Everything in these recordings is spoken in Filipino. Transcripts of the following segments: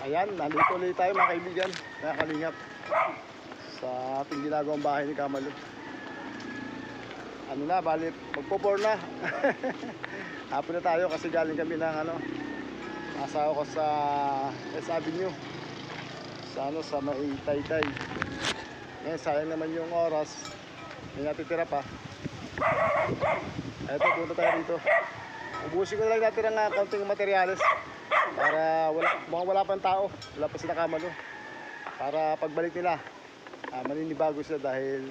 Ayan, nandito ulit tayo mga kaibigan, mga kalingap, sa ating ginagawang bahay ni Kamalo. Ano na, bali, magpo-pour na. Hapon na tayo kasi galing kami ng asawa ko sa S Avenue, sa may Taytay. Ngayon, sayang naman yung oras, may natitira pa. Eto, punta tayo rito. Ubusin ko na lang natin ang kaunting materyales para mukhang wala pang tao, wala pa sila Kamalo, para pagbalik nila maninibago sila dahil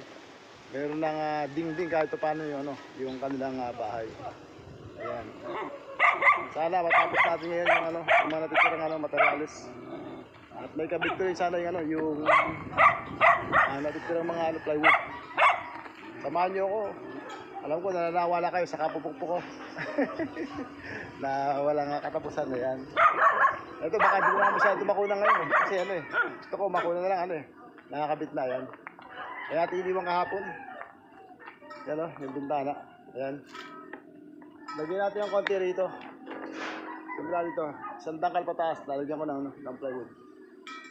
meron ng dingding kahit paano yung kanilang bahay. Ayan, sana matapos natin ngayon yung mga natitirang materyales, at may kabit ko rin sana yung natitirang mga plywood. Samahan nyo ako. Alam ko nananawala kayo sa kapupukpuk ko na walang katapusan na yan. Ito baka hindi ko na masyado makuna ngayon kasi gusto ko makuna na lang nakakabit na yan. Kaya tiniwang kahapon yan yung bintana. Ayan, lagyan natin yung konti rito. Simula dito, isang dangkal pataas, lalagyan ko ng plywood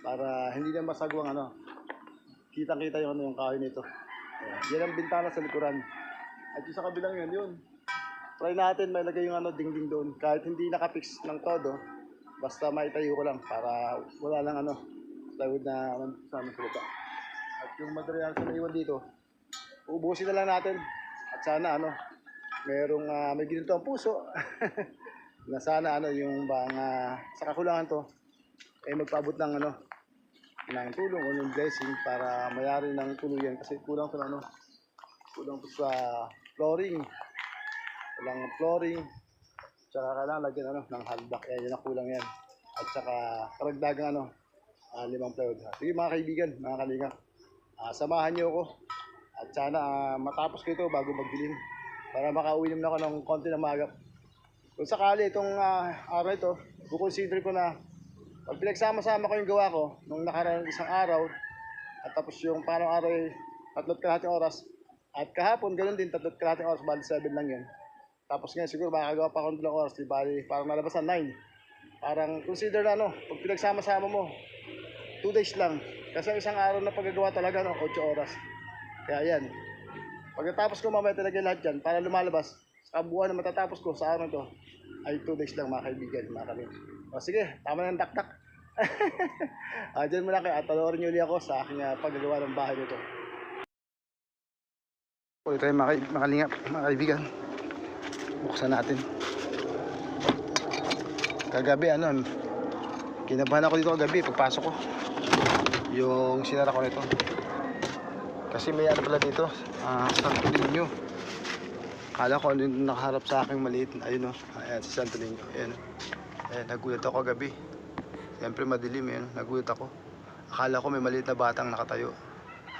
para hindi na masagwang kitang kita yung kahoy nito. Ayan, yan ang bintana sa likuran. At yung sa kabilang yun, try natin may lagay yung dingding doon. Kahit hindi nakapix ng todo, basta maitayo ko lang para wala lang plywood na sa lupa. At yung material sa naiwan dito, uubusin na lang natin. At sana merong may ginito ang puso na sana yung bang sa kakulangan to ay magpaabot ng ng tulong o ng blessing para mayari ng tuluyan kasi kulang sa flooring. Walang flooring. Tsaka kailangan lagyan ng halbak. Yan ang kulang yan. At tsaka karagdagang 5 plywood. Sige mga kaibigan, mga kalinga, samahan niyo ako. At sana matapos ko ito bago magdilim para makauwi naman ako ng konti na magap. Kung sakali itong araw ito, kukonsider ko na pag pinagsama-sama ko yung gawa ko nung nakaraan isang araw, at tapos yung parang araw ay 3.5 oras. At kahapon, ganoon din, 3.5 oras, bali 7 lang yun. Tapos ngayon, siguro makakagawa pa akong 2 oras, di bali, parang nalabas na 9. Parang consider na pag pinagsama-sama mo, 2 days lang. Kasi ang isang araw na paggagawa talaga, 8 oras. Kaya yan. Pagkatapos ko mamaya talaga lahat yan, para lumalabas, sa buwan na matatapos ko sa araw to, ay 2 days lang mga kaibigan, mga kami. O sige, tama na ng dakdak. Diyan muna kayo at panoorin nyo ulit ako sa aking paggagawa ng bahay nito. Ulit tayo makalingap, mga kaibigan. Buksan natin. Kagabi kinabahan ako dito kagabi pagpasok ko. Yung sinara ko nito. Kasi may pala dito, Santo Niño. Kala ko yung nakaharap sa aking maliit. Ayun ayan si Santo Niño. Ayan. Ayan, nagulat ako kagabi. Siyempre madilim nagulat ako. Akala ko may maliit na batang nakatayo.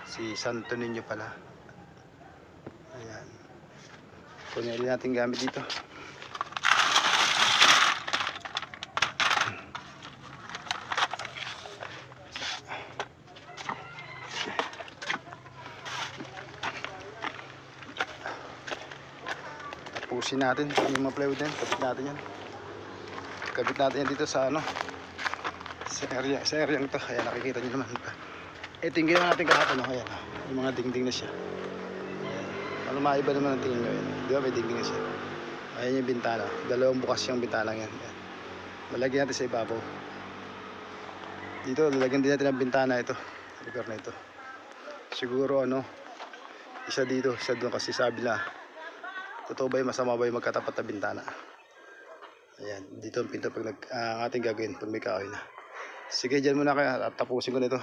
Si Santo Niño pala. Ayan. Kunin rin natin gamit dito. Tapusin natin yung mga plywood yan. Kabit natin yan. Kabit natin yan dito sa sa area ito. Ayan, nakikita nyo naman. Ito yung ginawa natin kahapon. Ayan, yung mga dingding na siya. Ano maiba naman ang tingin nyo yun. Di ba may dingding na siya. Ayan yung bintana. Dalawang bukas yung bintana yan. Ayan. Lalagyan natin sa ibabaw. Dito lalagyan din natin ang bintana ito. Lugar na ito. Siguro isa dito, isa doon kasi sabi na totoo ba yung masama ba yung magkatapat na bintana. Ayan. Dito ang pinto pag ang ating gagawin pag may kahoy na. Sige, dyan muna kayo at tapusin ko nito.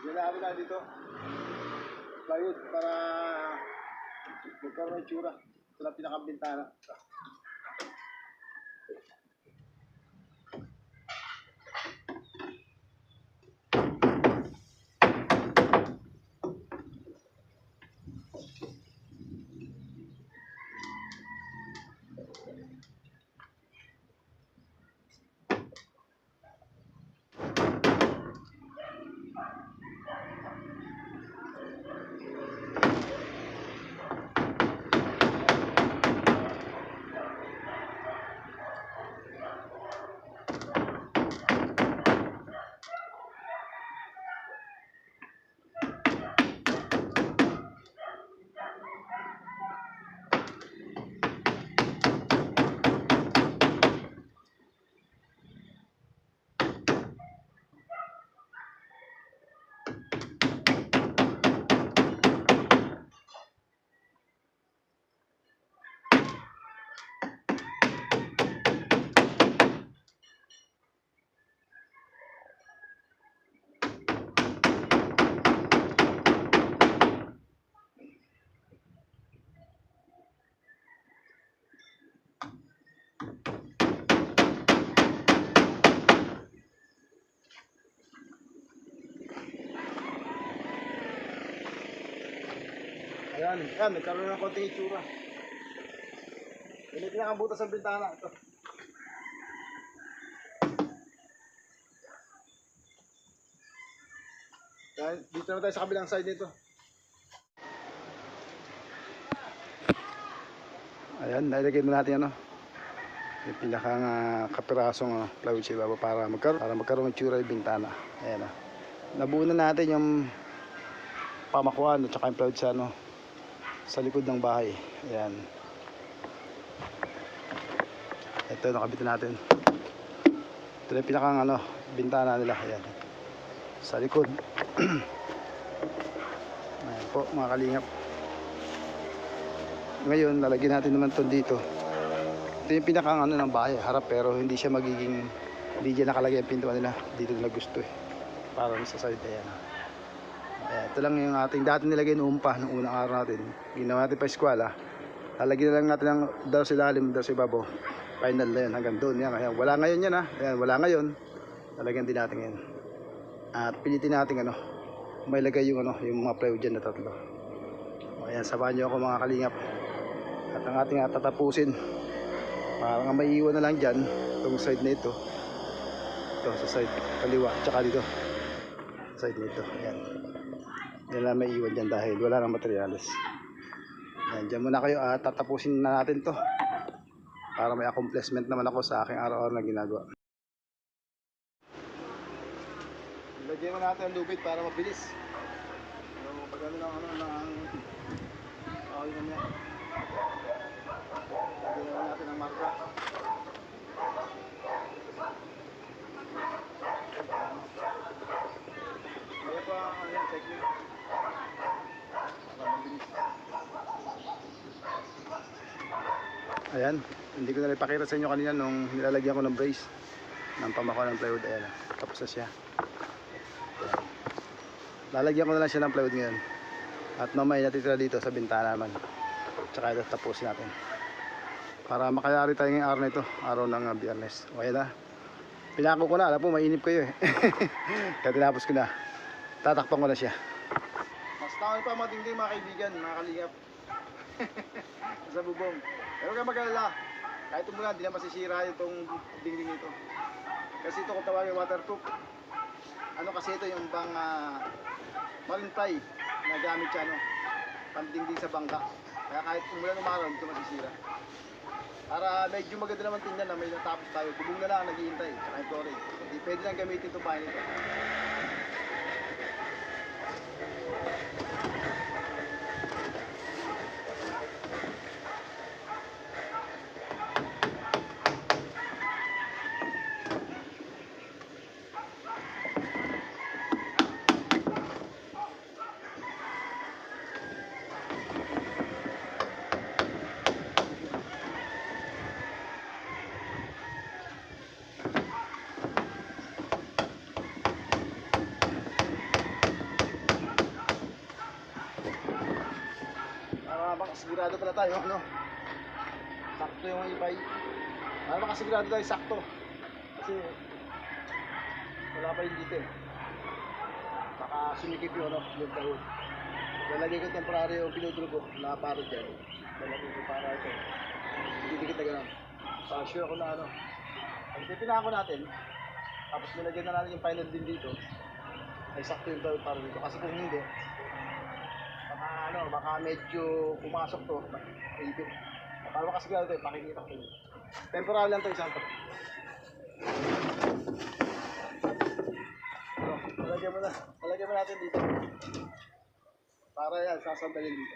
Ginagawa na dito. Plywood para magkaroon ng tsura. Ito lang pinakabintana. Ayan, ayan, nagkaroon ng konting itsura. Hindi pinakabutas ang bintana. Ito. Ayan, dito na tayo sa kabilang side nito. Ayan, nilagay mo natin ano. Yung pinakang kapirasong plywood sa ibaba para magkaroon ng itsura yung bintana. Ayan o. Nabuo na natin yung pamakuan at saka yung plywood sa ano, sa likod ng bahay. Ayan. Ito nakabit natin. Ito na yung pinakang ano, bintana nila. Ayan. Sa likod. Ayan po mga kalingap. Ngayon lalagyan natin naman ito dito. Ito yung pinakang ano ng bahay, harap, pero hindi siya magiging, hindi dyan nakalagay ang pintuan nila. Dito nila gusto eh. Para sa side. Ayan. Ayan, ito lang yung ating dati nilagay ng umpa nung unang araw natin. Ginawa natin pa eskwela. Lalagyan na lang natin ng daw sa ilalim, daw sa ibabaw. Final na yan, hanggang doon. Yan. Ayan, wala ngayon yan ha. Ayan, wala ngayon. Lalagyan din natin yan. At pilitin natin ano, may lagay yung ano, yung mga plywood dyan na tatlo. Ayan, samahan nyo ako mga kalingap. At ang ating tatapusin. Parang may iwan na lang dyan. Itong side na ito. Ito sa side kaliwa. Tsaka dito. Side nito. Ayan. Yan lang may iwan dyan dahil wala nang materyales. Yan, dyan muna kayo at tatapusin na natin to para may accomplishment naman ako sa aking araw-araw na ginagawa. Ilagyan mo natin ang lubid para mabilis. So, pag ano lang ang okay na niya. Ilagyan mo natin ang marka. Kaya pa ano yan, technique. Ayan, hindi ko na ipakita sa inyo kanina nung nilalagyan ko ng brace ng pamakuan ng plywood. Ayan, tapos na siya. Ayan. Lalagyan ko na lang siya ng plywood ngayon. At mamaya natitira dito sa bintana naman. Tsaka ito tapusin natin. Para makayari tayo ngayong araw na ito, araw ng Biyernes. O ayan na. Pinako ko na, alam po mainip kayo eh. Kaya tinapos ko na. Tatakpan ko na siya. Mas taon pa matingting mga kaibigan, mga kalingap. Sa bubong. Pero huwag kang mag-alala. Kahit umulan, hindi na masisira itong dingding nito. Kasi ito kung tawagin waterproof. Ano kasi ito yung bang marine ply na gamit siya pandingding sa bangka. Kaya kahit umulan umaraw, dito masisira. Para medyo maganda naman tingnan na may natapos tayo. Bubong na lang ang naghihintay, tsaka yung storage. Hindi pwede lang gamitin itong bahay nito. Sigurado pala tayo, sakto yung ibay. Makasigurado tayo sakto. Kasi wala pa yung dito baka sumikip yung yung tayo. Lalagay ko temporary yung pinudro ko na parod dyan. Lalagay ko para ito. Hindi dikit na gano'n. Sure ko na pag pipinahan ko natin, tapos nilagyan na natin yung final din dito, ay sakto yung tayo para dito. Kasi kung hindi, baka medyo pumasok to, ipit. Para makasigurado tayo, pakikita ko tayo. Temporary lang tayo, isang to. Lalagyan mo natin dito. Para yan, sasandalin dito.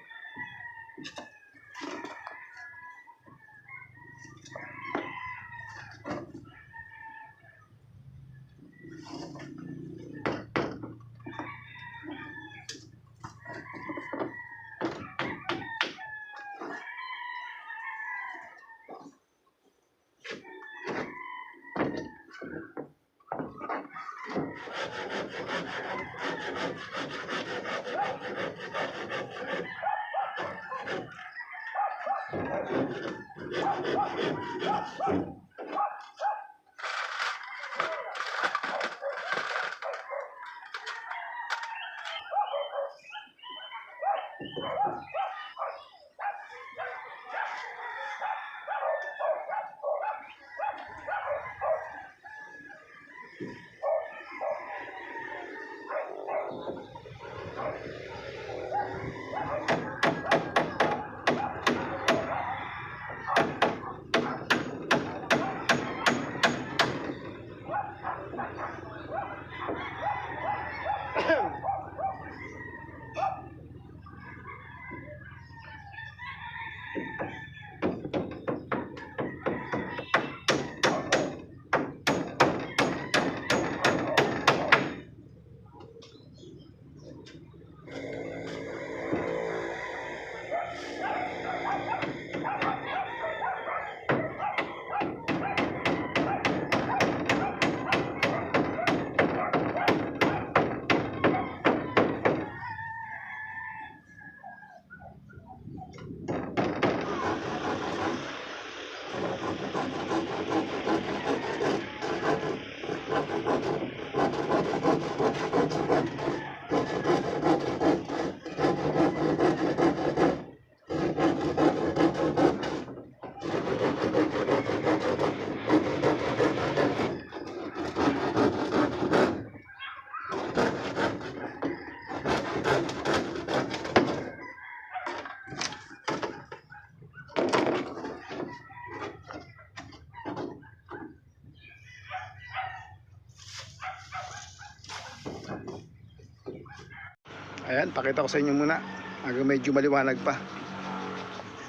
Ayan, pakita ko sa inyo muna. Medyo maliwanag pa.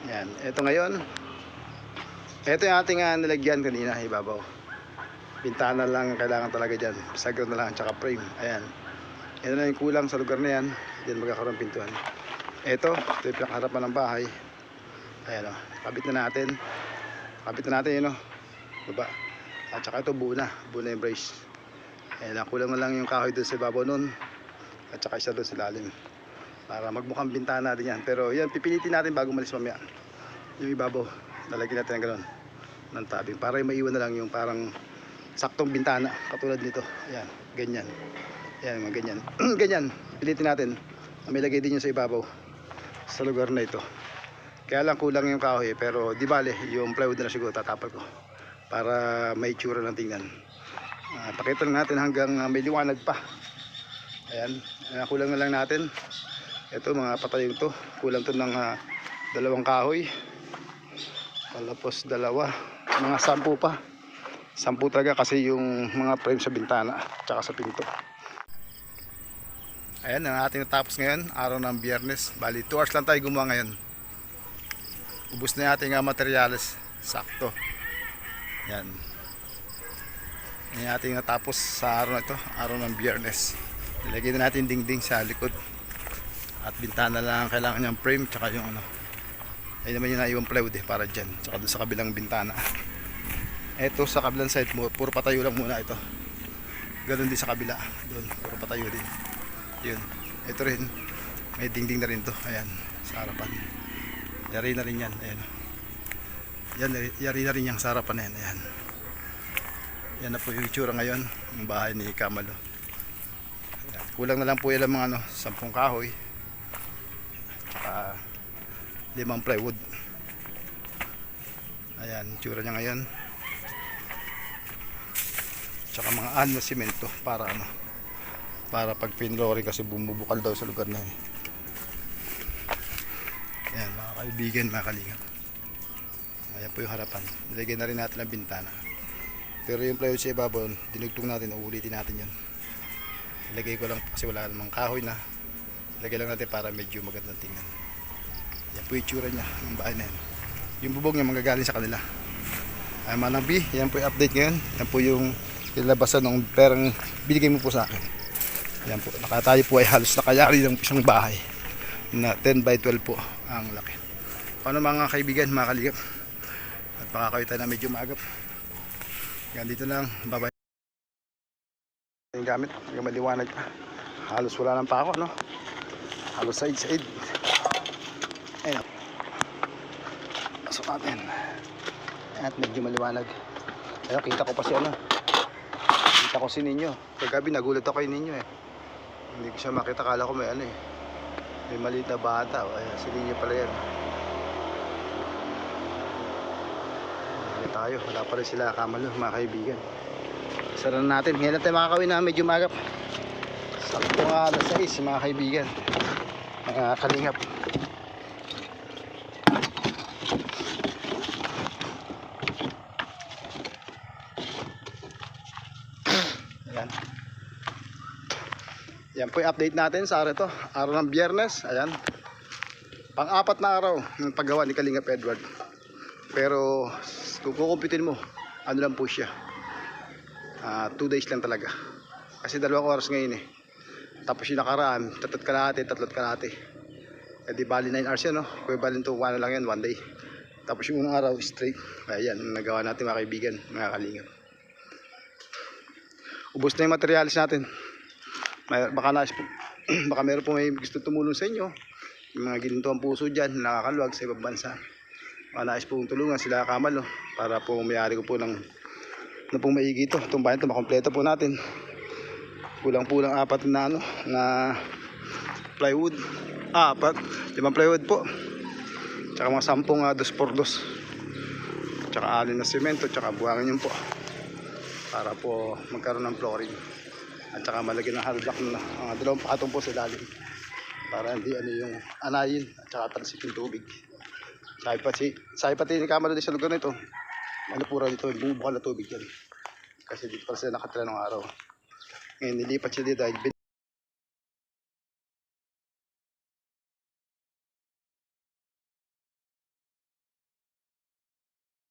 Ayan, ito ngayon. Ito yung ating nilagyan kanina, ibabaw. Bintana lang kailangan talaga dyan. Sagro na lang, tsaka frame. Ayan. Ito na yung kulang sa lugar na yan. Diyan magkakaroon pintuan. Ito yung pinakaharapan ng bahay. Ayan o, kabit na natin. Kabit na natin yun o. Baba. At saka ito buo na yung brace. Ayan, kulang na lang yung kahoy doon sa ibabaw nun. At saka isa doon sa lalim para magmukhang bintana natin yan. Pero yan, pipilitin natin bago malis mamaya. Yung ibabaw, lalagyan natin ng gano'n ng tabing para maiwan na lang yung parang saktong bintana katulad nito. Ayan, ganyan. Ayan, mga ganyan. Ganyan, pilitin natin na may lagay din yun sa ibabaw sa lugar na ito. Kaya lang kulang yung kahoy, pero di bale, yung plywood na siguro tatapal ko para may itsura ng tingnan. Pakita lang natin hanggang may liwanag pa. Ayan, kulang na lang natin. Ito mga patayong to, kulang to ng dalawang kahoy. Tapos dalawa, mga 10 pa. 10 talaga kasi yung mga frame sa bintana tsaka sa pinto. Ayan, ang ating natapos ngayon, araw ng Biyernes. Bali 2 hours lang tayo gumawa ngayon. Ubus na yung ating materyales. Sakto. Yan. Yan yung ating natapos sa araw na ito, araw ng Biyernes. Nilagay na natin dingding sa likod. At bintana lang kailangan niyang frame tsaka yung ano. Ayun naman yung naiwang plywood para dyan. Tsaka doon sa kabilang bintana. Ito sa kabilang side mo, puro patayo lang muna ito. Ganon din sa kabila. Doon, puro patayo din. Yun. Ito rin. May dingding na rin to. Ayan. Sa harapan. Yari na rin yan. Ayan. Yan, yari na rin yung sa harapan na yan. Ayan. Yan na po yung itsura ngayon. Yung bahay ni Kamalo. Ayan. Kulang na lang po yung mga 10 kahoy. Tsaka 5 plywood. Ayan. Itsura niya ngayon. Tsaka mga na simento para para pag pinlooring kasi bumubukal daw sa lugar na yun. Ayan mga kaibigan, mga kalingap. Ayan po yung harapan. Nilagyan na rin natin ang bintana. Pero yung plywood sa ibabaw, dinugtong natin, uulitin natin yun. Nilagay ko lang kasi wala namang kahoy na. Nilagay lang natin para medyo magandang tingnan. Yan po yung itsura niya, ng bahay na yun. Yung bubog niya manggagaling sa kanila. Ay Manang B, yan po yung update ngayon. Yan po yung nilabasan ng perang binigay mo po sa akin. Yan po, nakatayo po ay halos nakayari ng isang bahay na 10 by 12 po ang laki. Paano mga kaibigan, mga kaligap, at pakakawin tayo na medyo maagap. Yan dito lang, bye bye. Yung gamit, yung maliwanag pa, halos wala lang pa ako, no? Halos side ayun, pasok natin at medyo maliwanag. Ayun, kita ko pa si kita ko si Ninyo. Kagabi nagulat ako kay Ninyo eh. Hindi ko siya makita, kala ko may may maliit na bata. Ayan, si Ninyo pala yan. Ayan tayo, wala pa rin sila Kamalo, mga kaibigan. Sara na natin, ngayon natin makakawin na medyo magap. Sakto nga alas 6 mga kaibigan, mga kalingap. Ayan. Yan po yung update natin sa araw ito, araw ng Biyernes. Ayan, pang-4 na araw ng paggawa ni Kalingap Edward. Pero kung kukumpitin mo, lang po siya, 2 days lang talaga. Kasi 2 oras ngayon eh. Tapos yung nakaraan, 3 kalahati. E di bali 9 hours yan, no? Equivalent to 1 lang yan, 1 day. Tapos yung unang araw straight. Ayan, nagawa natin mga kaibigan, mga Kalingap. Ubos na yung materialis natin. Baka meron po may gusto tumulong sa inyo. Yung mga gininto ang puso dyan, nakakaluwag sa ibang bansa. Baka nais pong tulungan sila Kamalo para po mayari ko po ng pong maigi ito. Itong bayan ito, makompleto po natin. Kulang-pulang 4 na plywood. 5 plywood po. Tsaka mga 10 2x2. Tsaka 6 na semento, tsaka buhangin yun po. Para po magkaroon ng flooring. At saka malagyan ng hard block na mga 2 patong po sa ilalim. Para hindi yung anayin at saka talsik yung tubig. Sabi pati ni Kamalo din sa lugar nito, pura dito, bumubukal na tubig yan. Kasi dito pala sila nakatira ng araw. Ngayon nilipat sila dito dahil